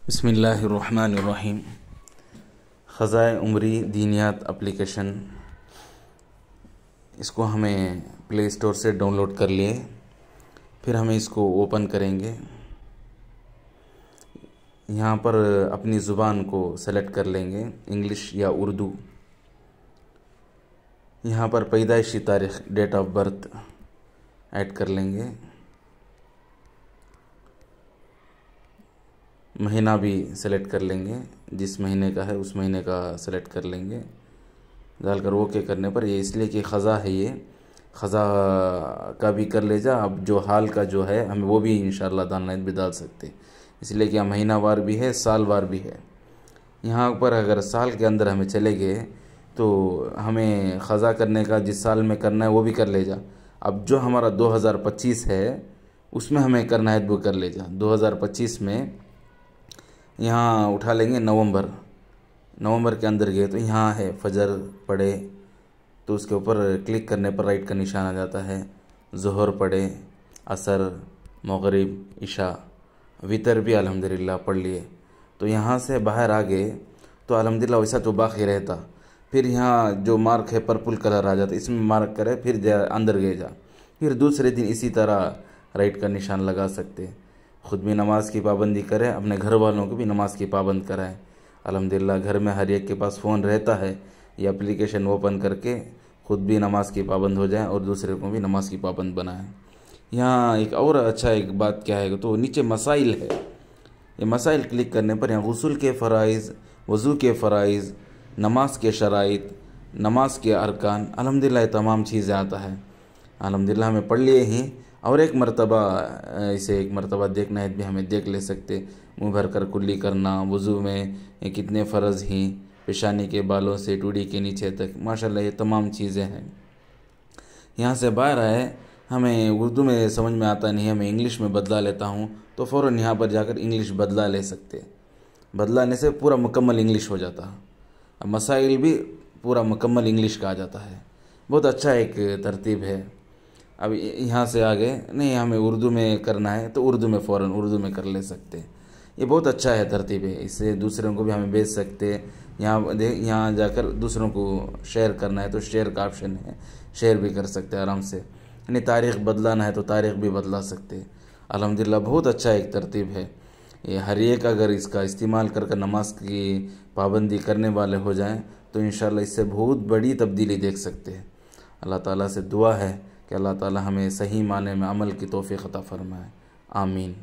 बिस्मिल्लाहिर्रहमानिर्रहीम। ख़ज़ाए उमरी दीनियात एप्लीकेशन, इसको हमें प्ले स्टोर से डाउनलोड कर लिए। फिर हमें इसको ओपन करेंगे। यहाँ पर अपनी ज़ुबान को सेलेक्ट कर लेंगे, इंग्लिश या उर्दू। यहाँ पर पैदाइशी तारीख़, डेट ऑफ बर्थ ऐड कर लेंगे। महीना भी सेलेक्ट कर लेंगे, जिस महीने का है उस महीने का सेलेक्ट कर लेंगे। डालकर ओके करने पर, ये इसलिए कि ख़ज़ा है, ये ख़ज़ा का भी कर ले जा। अब जो हाल का जो है हमें वो भी इंशाअल्लाह डालना भी डाल सकते, इसलिए कि महीनावार भी है, सालवार भी है। यहाँ पर अगर साल के अंदर हमें चले गए तो हमें ख़ज़ा करने का जिस साल में करना है वो भी कर ले जा। अब जो हमारा 2025 है उसमें हमें करना है वो कर ले जा। 2025 में यहाँ उठा लेंगे नवंबर के अंदर गए तो यहाँ है फजर पढ़े, तो उसके ऊपर क्लिक करने पर राइट का निशान आ जाता है। ज़ोहर पढ़े, असर, मगरिब, इशा, वितर भी अल्हम्दुलिल्लाह पढ़ लिए। तो यहाँ से बाहर आ गए तो अल्हम्दुलिल्लाह वैसा तो बाकी रहता। फिर यहाँ जो मार्क है पर्पल कलर आ जाता, इसमें मार्क करे, फिर अंदर गए जा। फिर दूसरे दिन इसी तरह राइट का निशान लगा सकते। ख़ुद भी नमाज की पाबंदी करें, अपने घर वालों को भी नमाज की पाबंद कराएं। अल्हम्दुलिल्लाह घर में हर एक के पास फ़ोन रहता है, ये एप्लीकेशन ओपन करके ख़ुद भी नमाज की पाबंद हो जाए और दूसरे को भी नमाज की पाबंद बनाएं। यहाँ एक और अच्छा एक बात क्या है तो नीचे मसाइल है। ये मसाइल क्लिक करने पर यहाँ गुस्ल के फ़राइज़, वज़ू के फ़राइज़, नमाज के शराइत, नमाज के अरकान, अल्हम्दुलिल्लाह तमाम चीज़ें आता है। अल्हम्दुलिल्लाह हमें पढ़ लिए ही, और एक मरतबा इसे एक मरतबा देखना है भी हमें देख ले सकते। मुँह भर कर कुल्ली करना, वज़ू में कितने फ़र्ज़ हैं, पेशानी के बालों से टूडी के नीचे तक, माशाल्लाह ये तमाम चीज़ें हैं। यहाँ से बाहर आए, हमें उर्दू में समझ में आता नहीं है, मैं इंग्लिश में बदला लेता हूँ, तो फ़ौरन यहाँ पर जाकर इंग्लिश बदला ले सकते। बदलाने से पूरा मुकम्मल इंग्लिश हो जाता। अब मसाइल भी पूरा मुकम्मल इंग्लिश का आ जाता है। बहुत अच्छा एक तरतीब है। अब यहाँ से आगे नहीं, हमें उर्दू में करना है तो उर्दू में फ़ौरन उर्दू में कर ले सकते। ये बहुत अच्छा है, तरतीब है। इससे दूसरों को भी हमें भेज सकते। यहाँ जाकर दूसरों को शेयर करना है तो शेयर का ऑप्शन है, शेयर भी कर सकते आराम से। यानी तारीख़ बदलाना है तो तारीख़ भी बदला सकते। अल्हम्दुलिल्लाह बहुत अच्छा एक तरतीब है ये। हर एक अगर इसका इस्तेमाल कर नमाज की पाबंदी करने वाले हो जाएं तो इंशाअल्लाह इससे बहुत बड़ी तब्दीली देख सकते हैं। अल्लाह ताला से दुआ है कि अल्लाह ताला हमें सही माने में अमल की तौफ़ीक़ अता फ़रमाए। आमीन।